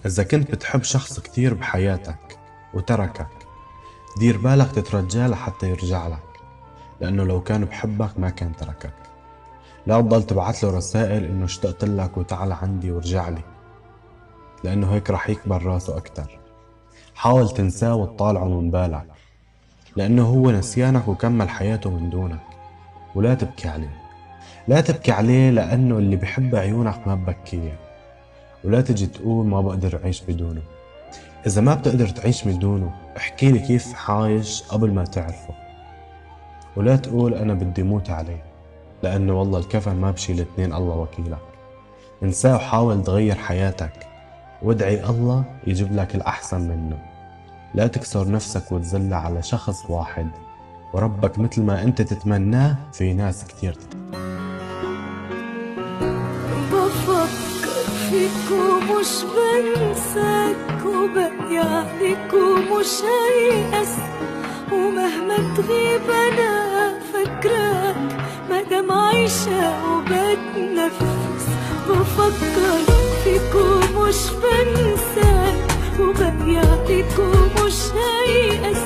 إذا كنت بتحب شخص كتير بحياتك وتركك، دير بالك تترجاه لحتى يرجع لك، لأنه لو كان بحبك ما كان تركك. لا تضل تبعت له رسائل إنه اشتقت لك وتعال عندي ورجع لي، لأنه هيك رح يكبر راسه أكتر. حاول تنساه وتطالعه من بالك، لأنه هو نسيانك وكمل حياته من دونك. ولا تبكي عليه، لا تبكي عليه، لأنه اللي بحب عيونك ما ببكيه. ولا تجي تقول ما بقدر أعيش بدونه. إذا ما بتقدر تعيش بدونه، احكي لي كيف عايش قبل ما تعرفه. ولا تقول أنا بدي موت عليه، لأنه والله الكفن ما بشيل اتنين، الله وكيلك. انساه وحاول تغير حياتك، وادعي الله يجيب لك الأحسن منه. لا تكسر نفسك وتذل على شخص واحد، وربك مثل ما انت تتمناه في ناس كتير بفكر فيك ومش بنساك، وبقي عليك ومش هيأس، ومهما تغيب انا فاكراك مادام عايشة وبتنفس. بفكر فيك ومش بنساك، وبقي عليك ومش هيأس،